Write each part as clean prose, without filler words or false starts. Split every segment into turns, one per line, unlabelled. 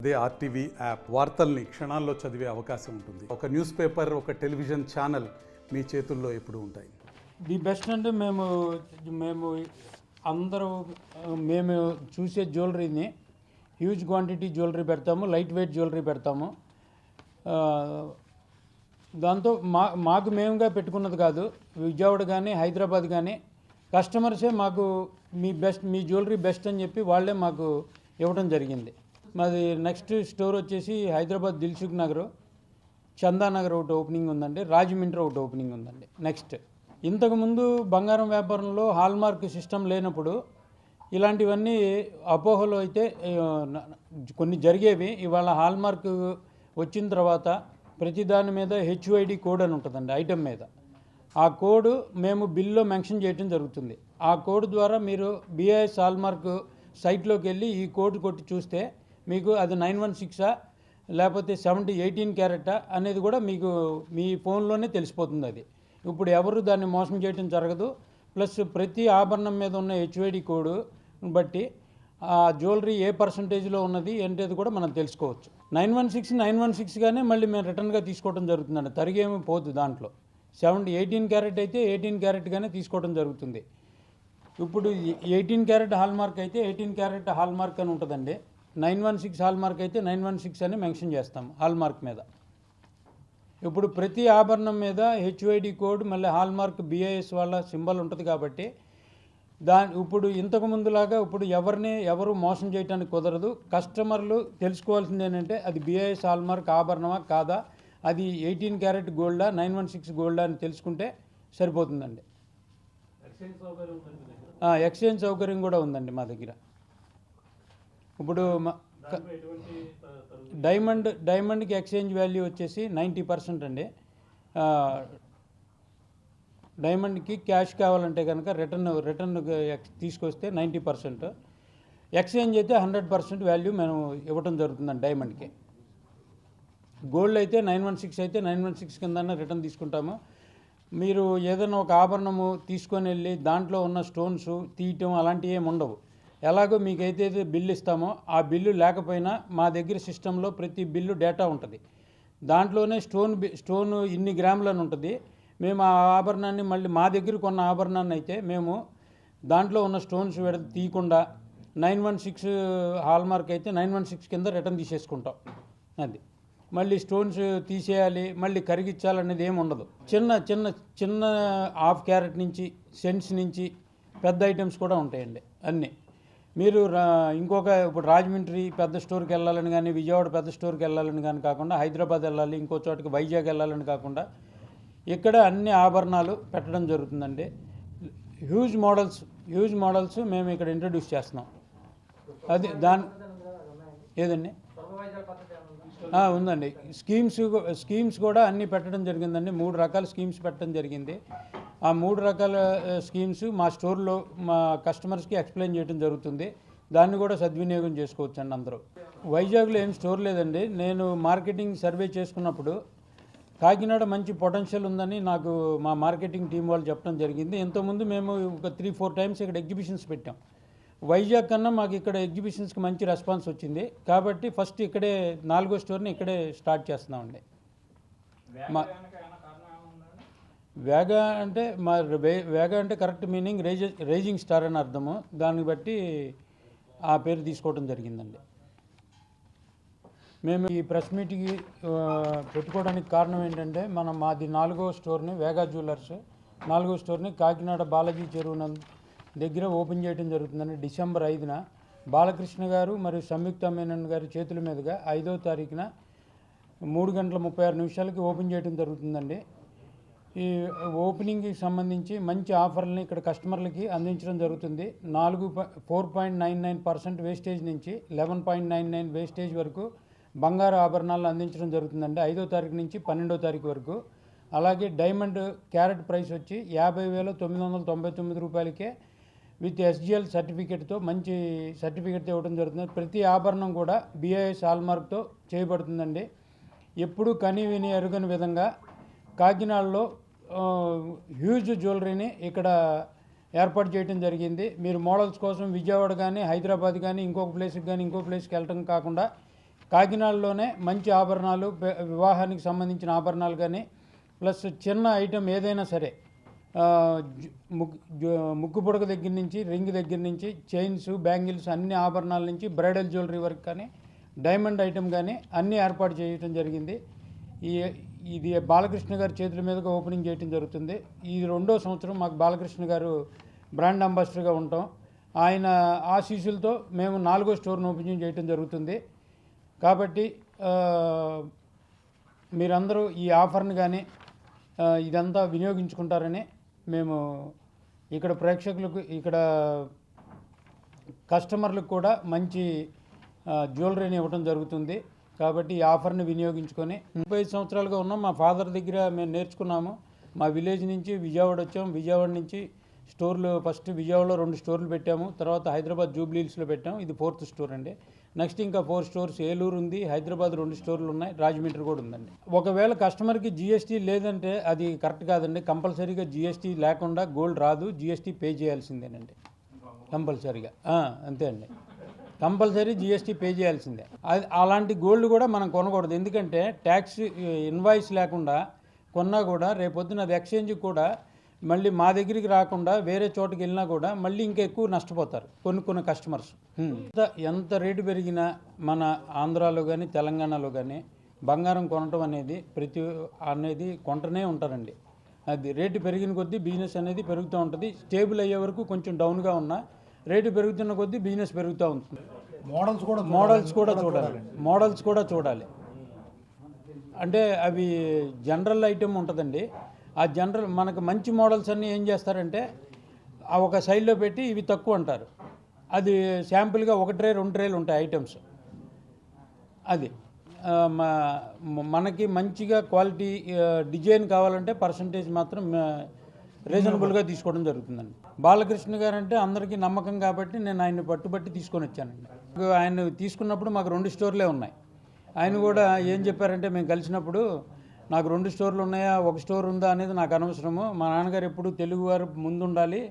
అదే RTV app వార్తల్ని క్షణాల్లో చదివే అవకాశం ఉంటుంది. ఒక న్యూస్ పేపర్, ఒక టెలివిజన్ ఛానల్ మీ చేతుల్లో ఎప్పుడు ఉంటాయి.
ది బెస్ట్ అంటే మేము అందరూ మేము చూసే జ్యువెలరీని హ్యూజ్ క్వాంటిటీ జ్యువెలరీ పెడతాము, లైట్ వెయిట్ జ్యువెలరీ పెడతాము. దాంతో మాకు మేముగా పెట్టుకున్నది కాదు, విజయవాడ కానీ హైదరాబాద్ కానీ కస్టమర్సే మాకు మీ జ్యువెలరీ బెస్ట్ అని చెప్పి వాళ్ళే మాకు ఇవ్వడం జరిగింది. మాది నెక్స్ట్ స్టోర్ వచ్చేసి హైదరాబాద్ దిల్సుఖ్ నగర్, చందానగర్ ఒకటి ఓపెనింగ్ ఉందండి, రాజమండ్రి ఒకటి ఓపెనింగ్ ఉందండి. నెక్స్ట్ ఇంతకుముందు బంగారం వ్యాపారంలో హాల్మార్క్ సిస్టమ్ లేనప్పుడు ఇలాంటివన్నీ అపోహలు అయితే కొన్ని జరిగేవి. ఇవాళ హాల్మార్క్ వచ్చిన తర్వాత ప్రతి దాని మీద హెచ్ఐడి కోడ్ అని ఉంటుందండి ఐటెం మీద. ఆ కోడ్ మేము బిల్లో మెన్షన్ చేయడం జరుగుతుంది. ఆ కోడ్ ద్వారా మీరు బిఐఎస్ హాల్మార్క్ సైట్లోకి వెళ్ళి ఈ కోడ్ కొట్టి చూస్తే మీకు అది 916 లేకపోతే 18 క్యారెటా అనేది కూడా మీకు మీ ఫోన్లోనే తెలిసిపోతుంది. అది ఇప్పుడు ఎవరు దాన్ని మోసం చేయడం జరగదు. ప్లస్ ప్రతి ఆభరణం మీద ఉన్న హెచ్ఐడి కోడ్ బట్టి ఆ జ్యువెలరీ ఏ పర్సంటేజ్లో ఉన్నది ఏంటది కూడా మనం తెలుసుకోవచ్చు. 916గానే మళ్ళీ మేము రిటర్న్గా తీసుకోవడం జరుగుతుందండి, తరిగేమి పోదు దాంట్లో. 18 క్యారెట్ అయితే 18 క్యారెట్గానే తీసుకోవడం జరుగుతుంది. ఇప్పుడు 18 క్యారెట్ హాల్మార్క్ అయితే 18 క్యారెట్ హాల్మార్క్ అని ఉంటుందండి. 916 హాల్మార్క్ అయితే 916 అని మెన్షన్ చేస్తాం హాల్మార్క్ మీద. ఇప్పుడు ప్రతి ఆభరణం మీద హెచ్ఐడి కోడ్ మళ్ళీ హాల్మార్క్ బిఐఎస్ వాళ్ళ సింబల్ ఉంటుంది కాబట్టి ఇప్పుడు ఇంతకు ముందులాగా ఇప్పుడు ఎవరు మోసం చేయడానికి కుదరదు. కస్టమర్లు తెలుసుకోవాల్సింది ఏంటంటే అది బిఐఎస్ హాల్మార్క్ ఆభరణమా కాదా, అది 18 క్యారెట్ గోల్డా 916 గోల్డా అని తెలుసుకుంటే సరిపోతుందండి. ఎక్స్చేంజ్ సౌకర్యం కూడా ఉందండి మా దగ్గర. ఇప్పుడు డైమండ్కి ఎక్స్చేంజ్ వాల్యూ వచ్చేసి 90% అండి. డైమండ్కి క్యాష్ కావాలంటే కనుక రిటర్న్ తీసుకొస్తే 90%, ఎక్స్చేంజ్ అయితే 100% వాల్యూ మేము ఇవ్వడం జరుగుతుందండి డైమండ్కి. గోల్డ్ అయితే 916 అయితే 916 కింద రిటర్న్ తీసుకుంటాము. మీరు ఏదైనా ఒక ఆభరణము తీసుకొని వెళ్ళి దాంట్లో ఉన్న స్టోన్స్ తీయటం అలాంటివి ఏమి ఉండవు. ఎలాగో మీకైతే బిల్లు ఇస్తామో ఆ బిల్లు లేకపోయినా మా దగ్గర సిస్టంలో ప్రతి బిల్లు డేటా ఉంటుంది. దాంట్లోనే స్టోన్ ఇన్ని గ్రాములని ఉంటుంది. మేము ఆ ఆభరణాన్ని మళ్ళీ మా దగ్గర కొన్న ఆభరణాన్ని అయితే మేము దాంట్లో ఉన్న స్టోన్స్ తీయకుండా 916 హాల్మార్క్ అయితే 916 కింద రిటర్న్ తీసేసుకుంటాం. అది మళ్ళీ స్టోన్స్ తీసేయాలి మళ్ళీ కరిగించాలనేది ఏమి ఉండదు. చిన్న హాఫ్ క్యారెట్ నుంచి సెంట్స్ నుంచి పెద్ద ఐటమ్స్ కూడా ఉంటాయండి అన్నీ. మీరు ఇప్పుడు రాజమండ్రి పెద్ద స్టోర్కి వెళ్ళాలని కానీ, విజయవాడ పెద్ద స్టోర్కి వెళ్ళాలని కానీ కాకుండా, హైదరాబాద్ వెళ్ళాలి, ఇంకో చోటకి వైజాగ్ వెళ్ళాలని కాకుండా ఇక్కడ అన్ని ఆభరణాలు పెట్టడం జరుగుతుందండి. హ్యూజ్ మోడల్స్ మేము ఇక్కడ ఇంట్రడ్యూస్ చేస్తున్నాం. అది ఏదండి ఉందండి. స్కీమ్స్ కూడా అన్నీ పెట్టడం జరిగిందండి. 3 రకాల స్కీమ్స్ పెట్టడం జరిగింది. ఆ 3 రకాల స్కీమ్స్ మా స్టోర్లో మా కస్టమర్స్కి ఎక్స్ప్లెయిన్ చేయడం జరుగుతుంది. దాన్ని కూడా సద్వినియోగం చేసుకోవచ్చు అండి అందరూ. వైజాగ్లో ఏం స్టోర్ లేదండి. నేను మార్కెటింగ్ సర్వే చేసుకున్నప్పుడు కాకినాడ మంచి పొటెన్షియల్ ఉందని నాకు మా మార్కెటింగ్ టీం వాళ్ళు చెప్పడం జరిగింది. ఇంతకుముందు మేము ఒక 3-4 టైమ్స్ ఇక్కడ ఎగ్జిబిషన్స్ పెట్టాం. వైజాగ్ కన్నా మాకు ఇక్కడ ఎగ్జిబిషన్స్కి మంచి రెస్పాన్స్ వచ్చింది కాబట్టి ఫస్ట్ ఇక్కడే 4వ స్టోర్ని ఇక్కడే స్టార్ట్ చేస్తున్నామండి. వేగా అంటే కరెక్ట్ మీనింగ్ రైజింగ్ స్టార్ అని అర్థము. దాన్ని బట్టి ఆ పేరు తీసుకోవడం జరిగిందండి. మేము ఈ ప్రెస్ మీట్కి పెట్టుకోవడానికి కారణం ఏంటంటే మాది 4వ స్టోర్ని వేగా జ్యువెలర్స్ 4వ స్టోర్ని కాకినాడ బాలాజీ చెరువు దగ్గర ఓపెన్ చేయడం జరుగుతుందండి. డిసెంబర్ 5న బాలకృష్ణ గారు మరియు సంయుక్త మేనన్ గారి చేతుల మీదుగా 5వ తారీఖున 3:36 ఓపెన్ చేయడం జరుగుతుందండి. ఈ ఓపెనింగ్కి సంబంధించి మంచి ఆఫర్లని ఇక్కడ కస్టమర్లకి అందించడం జరుగుతుంది. 4.99% వేస్టేజ్ నుంచి 11.99 వేస్టేజ్ వరకు బంగారు ఆభరణాలను అందించడం జరుగుతుందండి 5వ తారీఖు నుంచి 12వ తారీఖు వరకు. అలాగే డైమండ్ క్యారెట్ ప్రైస్ వచ్చి 50,999 రూపాయలకే విత్ SGL సర్టిఫికేట్తో మంచి సర్టిఫికేట్తో ఇవ్వడం జరుగుతుంది. ప్రతి ఆభరణం కూడా బిఐఎస్ హాల్మార్క్తో చేయబడుతుందండి. ఎప్పుడు కని విని ఎరుగని విధంగా కాకినాడలో హ్యూజ్ జ్యువెలరీని ఇక్కడ ఏర్పాటు చేయడం జరిగింది. మీరు మోడల్స్ కోసం విజయవాడ కానీ హైదరాబాద్ కానీ ఇంకొక ప్లేస్కి వెళ్ళటం కాకుండా కాకినాడలోనే మంచి ఆభరణాలు, వివాహానికి సంబంధించిన ఆభరణాలు కానీ ప్లస్ చిన్న ఐటెం ఏదైనా సరే, ముక్కు పుడక దగ్గర నుంచి, రింగ్ దగ్గర నుంచి, చైన్స్, బ్యాంగిల్స్, అన్ని ఆభరణాల నుంచి బ్రైడల్ జ్యువెలరీ వర్క్ కానీ, డైమండ్ ఐటెం కానీ అన్నీ ఏర్పాటు చేయడం జరిగింది. ఇది బాలకృష్ణ గారి చేతుల మీదుగా ఓపెనింగ్ చేయడం జరుగుతుంది. ఇది 2వ సంవత్సరం మాకు బాలకృష్ణ గారు బ్రాండ్ అంబాసిడర్గా ఉంటాం. ఆయన ఆశీస్సులతో మేము 4వ స్టోర్ను ఓపెనింగ్ చేయడం జరుగుతుంది. కాబట్టి మీరందరూ ఈ ఆఫర్ని కానీ ఇదంతా వినియోగించుకుంటారని మేము ఇక్కడ ప్రేక్షకులకు, ఇక్కడ కస్టమర్లకు కూడా మంచి జ్యువెలరీని ఇవ్వడం జరుగుతుంది. కాబట్టి ఈ ఆఫర్ని వినియోగించుకొని 35 సంవత్సరాలుగా ఉన్నాం. మా ఫాదర్ దగ్గర మేము నేర్చుకున్నాము. మా విలేజ్ నుంచి విజయవాడ వచ్చాం. విజయవాడ నుంచి స్టోర్లు, ఫస్ట్ విజయవాడలో 2 స్టోర్లు పెట్టాము. తర్వాత హైదరాబాద్ జూబ్లీహిల్స్లో పెట్టాము. ఇది 4th స్టోర్ అండి. నెక్స్ట్ ఇంకా 4 స్టోర్స్ ఏలూరు ఉంది, హైదరాబాద్ 2 స్టోర్లు ఉన్నాయి, రాజమండ్రి కూడా ఉందండి. ఒకవేళ కస్టమర్కి జిఎస్టీ లేదంటే అది కరెక్ట్ కాదండి. కంపల్సరీగా జిఎస్టీ లేకుండా గోల్డ్ రాదు. జిఎస్టీ పే చేయాల్సిందేనండి కంపల్సరీగా. అంతే అండి, కంపల్సరీ జిఎస్టీ పే చేయాల్సిందే. అది అలాంటి గోల్డ్ కూడా మనం కొనకూడదు. ఎందుకంటే ట్యాక్స్ ఇన్వాయిస్ లేకుండా కొన్నా కూడా రేపొద్దున అది ఎక్స్చేంజ్ కూడా మళ్ళీ మా దగ్గరికి రాకుండా వేరే చోటుకి వెళ్ళినా కూడా మళ్ళీ ఇంకా ఎక్కువ నష్టపోతారు కొన్ని కస్టమర్స్. ఎంత రేటు పెరిగినా మన ఆంధ్రాలో కానీ తెలంగాణలో కానీ బంగారం కొనటం అనేది కొంటనే ఉంటారండి. అది రేటు పెరిగిన కొద్దీ బిజినెస్ అనేది పెరుగుతూ ఉంటుంది. స్టేబుల్ అయ్యే వరకు కొంచెం డౌన్గా ఉన్నా రేటు పెరుగుతున్న కొద్దీ బిజినెస్ పెరుగుతూ ఉంటుంది. మోడల్స్ కూడా చూడాలి. అంటే అవి జనరల్ ఐటెం ఉంటుందండి. ఆ జనరల్ మనకు మంచి మోడల్స్ అన్నీ ఏం చేస్తారంటే ఆ ఒక సైడ్లో పెట్టి ఇవి తక్కువ అంటారు. అది శాంపుల్గా 1 ట్రే 2 ట్రేలు ఉంటాయి ఐటమ్స్. అది మనకి మంచిగా క్వాలిటీ డిజైన్ కావాలంటే పర్సంటేజ్ మాత్రం రీజనబుల్గా తీసుకోవడం జరుగుతుందండి. బాలకృష్ణ గారు అంటే అందరికీ నమ్మకం కాబట్టి నేను ఆయన్ని పట్టుబట్టి తీసుకొని వచ్చానండి. ఆయన తీసుకున్నప్పుడు మాకు 2 స్టోర్లే ఉన్నాయి. ఆయన కూడా ఏం చెప్పారంటే, మేము కలిసినప్పుడు నాకు 2 స్టోర్లు ఉన్నాయా, 1 స్టోర్ ఉందా అనేది నాకు అనవసరము. మా నాన్నగారు ఎప్పుడు తెలుగువారు ముందుండాలి.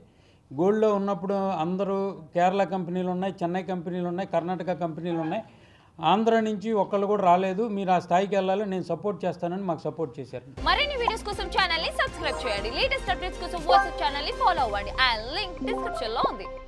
గోల్డ్లో ఉన్నప్పుడు అందరూ కేరళ కంపెనీలు ఉన్నాయి, చెన్నై కంపెనీలు ఉన్నాయి, కర్ణాటక కంపెనీలు ఉన్నాయి. ఆంధ్ర నుంచి ఒక్కళ్ళు కూడా రాలేదు. మీరు ఆ స్థాయికి వెళ్ళాలి, నేను సపోర్ట్ చేస్తానని మాకు సపోర్ట్ చేశారు.
మరిన్ని వీడియోస్ కోసం ఛానల్ ని సబ్స్క్రైబ్ చేయండి. లేటెస్ట్ అప్డేట్స్ కోసం వాట్సాప్ ఛానల్ ని ఫాలో అవ్వండి. ఆ లింక్ డిస్క్రిప్షన్ లో ఉంది.